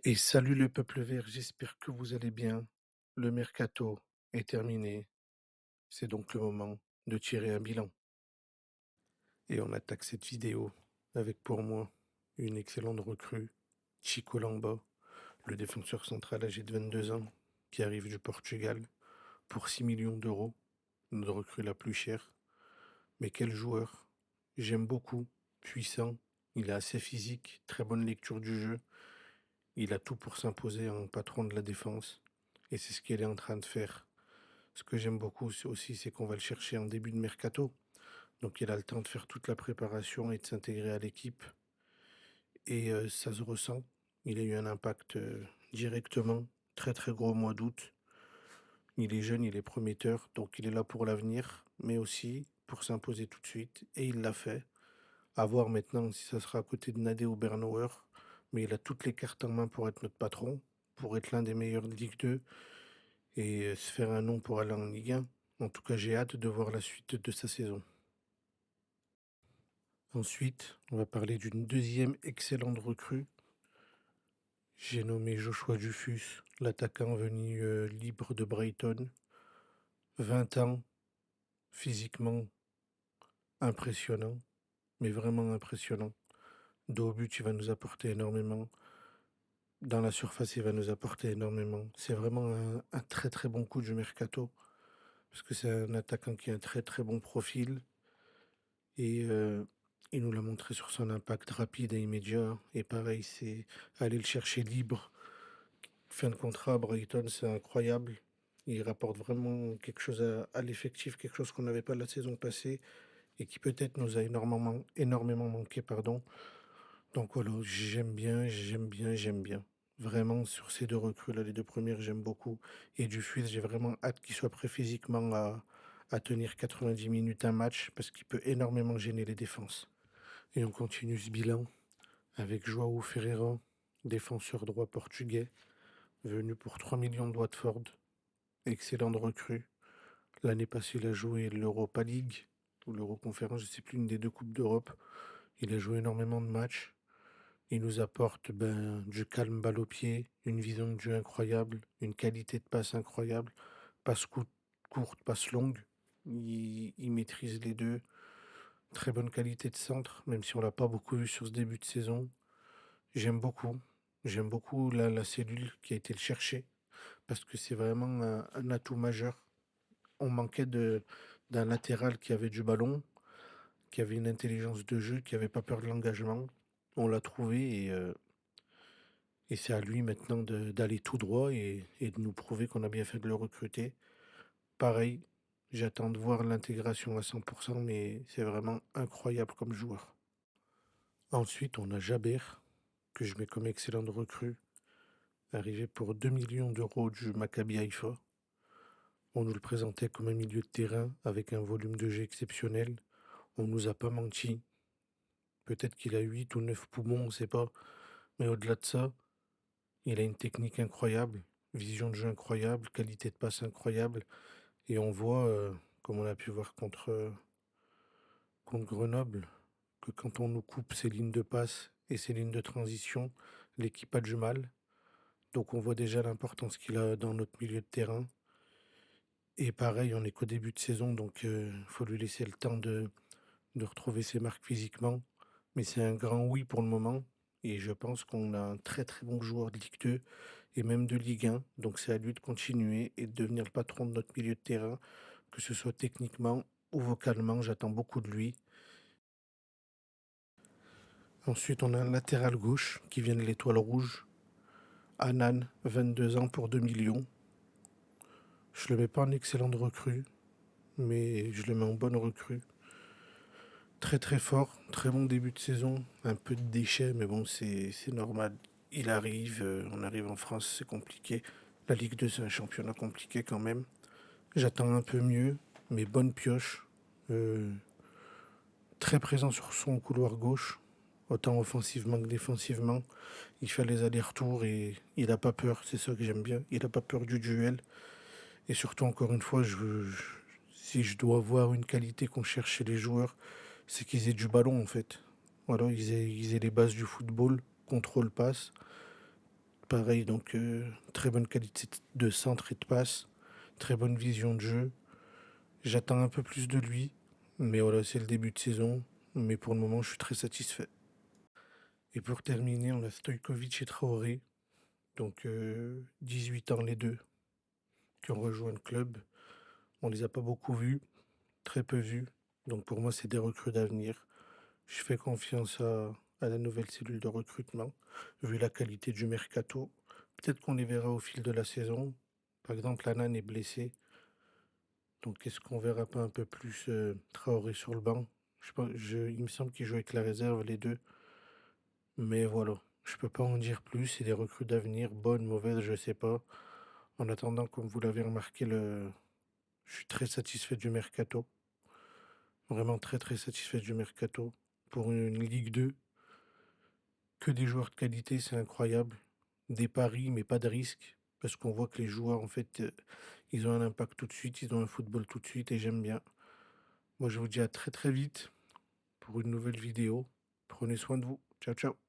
Et salut le peuple vert, j'espère que vous allez bien. Le mercato est terminé, c'est donc le moment de tirer un bilan. Et on attaque cette vidéo avec pour moi une excellente recrue, Chico Lamba, le défenseur central âgé de 22 ans, qui arrive du Portugal pour 6 millions d'euros, notre recrue la plus chère. Mais quel joueur! J'aime beaucoup, puissant, il est assez physique, très bonne lecture du jeu. Il a tout pour s'imposer en patron de la défense. Et c'est ce qu'il est en train de faire. Ce que j'aime beaucoup aussi, c'est qu'on va le chercher en début de mercato. Donc il a le temps de faire toute la préparation et de s'intégrer à l'équipe. Et ça se ressent. Il a eu un impact directement. Très très gros au mois d'août. Il est jeune, il est prometteur. Donc il est là pour l'avenir. Mais aussi pour s'imposer tout de suite. Et il l'a fait. À voir maintenant si ça sera à côté de Nadé ou Bernauer. Mais il a toutes les cartes en main pour être notre patron. Pour être l'un des meilleurs de Ligue 2 et se faire un nom pour aller en Ligue 1. En tout cas, j'ai hâte de voir la suite de sa saison. Ensuite, on va parler d'une deuxième excellente recrue. J'ai nommé Joshua Dufus, l'attaquant venu libre de Brighton. 20 ans, physiquement impressionnant, mais vraiment impressionnant. Dos au but, il va nous apporter énormément. Dans la surface, il va nous apporter énormément. C'est vraiment un très très bon coup du mercato, parce que c'est un attaquant qui a un très très bon profil. Et il nous l'a montré sur son impact rapide et immédiat. Et pareil, c'est aller le chercher libre. Fin de contrat à Brighton, c'est incroyable. Il rapporte vraiment quelque chose à l'effectif, quelque chose qu'on n'avait pas la saison passée et qui peut-être nous a énormément manqué, pardon. Donc voilà, j'aime bien, j'aime bien, j'aime bien. Vraiment, sur ces deux recrues-là, les deux premières, j'aime beaucoup. Et Dufus, j'ai vraiment hâte qu'il soit prêt physiquement à tenir 90 minutes un match parce qu'il peut énormément gêner les défenses. Et on continue ce bilan avec João Ferreira, défenseur droit portugais, venu pour 3 millions de Watford. Excellente recrue. L'année passée, il a joué l'Europa League ou l'Euroconférence, je ne sais plus, une des deux Coupes d'Europe. Il a joué énormément de matchs. Il nous apporte du calme balle au pied, une vision de jeu incroyable, une qualité de passe incroyable, passe courte, passe longue. Il maîtrise les deux. Très bonne qualité de centre, même si on l'a pas beaucoup vu sur ce début de saison. J'aime beaucoup. J'aime beaucoup la cellule qui a été le chercher parce que c'est vraiment un atout majeur. On manquait d'un latéral qui avait du ballon, qui avait une intelligence de jeu, qui avait pas peur de l'engagement. On l'a trouvé et c'est à lui maintenant d'aller tout droit et de nous prouver qu'on a bien fait de le recruter. Pareil, j'attends de voir l'intégration à 100%, mais c'est vraiment incroyable comme joueur. Ensuite, on a Jaber, que je mets comme excellente recrue, arrivé pour 2 millions d'euros du Maccabi Haïfa. On nous le présentait comme un milieu de terrain avec un volume de jeu exceptionnel. On nous a pas menti. Peut-être qu'il a 8 ou 9 poumons, on ne sait pas. Mais au-delà de ça, il a une technique incroyable, vision de jeu incroyable, qualité de passe incroyable. Et on voit, comme on a pu voir contre Grenoble, que quand on nous coupe ses lignes de passe et ses lignes de transition, l'équipe a du mal. Donc on voit déjà l'importance qu'il a dans notre milieu de terrain. Et pareil, on n'est qu'au début de saison, donc il faut lui laisser le temps de retrouver ses marques physiquement. Mais c'est un grand oui pour le moment. Et je pense qu'on a un très très bon joueur de Ligue 2 et même de Ligue 1. Donc c'est à lui de continuer et de devenir le patron de notre milieu de terrain, que ce soit techniquement ou vocalement. J'attends beaucoup de lui. Ensuite, on a un latéral gauche qui vient de l'Étoile Rouge. Anan, 22 ans pour 2 millions. Je le mets pas en excellente recrue, mais je le mets en bonne recrue. Très très fort, très bon début de saison, un peu de déchets, mais bon, c'est normal. Il arrive, on arrive en France, c'est compliqué. La Ligue 2, c'est un championnat compliqué quand même. J'attends un peu mieux, mais bonne pioche. Euh, Très présent sur son couloir gauche, autant offensivement que défensivement. Il fait les allers-retours et il n'a pas peur, c'est ça que j'aime bien. Il n'a pas peur du duel. Et surtout, encore une fois, si je dois voir une qualité qu'on cherche chez les joueurs, c'est qu'ils aient du ballon en fait. Voilà, ils aient les bases du football, contrôle passe, pareil, donc très bonne qualité de centre et de passe, très bonne vision de jeu. J'attends un peu plus de lui, mais voilà, c'est le début de saison. Mais pour le moment, je suis très satisfait. Et pour terminer, on a Stojkovic et Traoré, donc 18 ans les deux, qui ont rejoint le club. On les a pas beaucoup vus, très peu vus. Donc pour moi, c'est des recrues d'avenir. Je fais confiance à la nouvelle cellule de recrutement, vu la qualité du mercato. Peut-être qu'on les verra au fil de la saison. Par exemple, Anan est blessé. Donc est-ce qu'on verra pas un peu plus Traoré sur le banc? Je sais pas, il me semble qu'ils jouent avec la réserve les deux. Mais voilà, je peux pas en dire plus. C'est des recrues d'avenir, bonnes, mauvaises, je sais pas. En attendant, comme vous l'avez remarqué, je suis très satisfait du mercato. Vraiment très très satisfait du mercato. Pour une Ligue 2, que des joueurs de qualité, c'est incroyable. Des paris, mais pas de risques. Parce qu'on voit que les joueurs, en fait, ils ont un impact tout de suite, ils ont un football tout de suite et j'aime bien. Moi, je vous dis à très très vite pour une nouvelle vidéo. Prenez soin de vous. Ciao, ciao.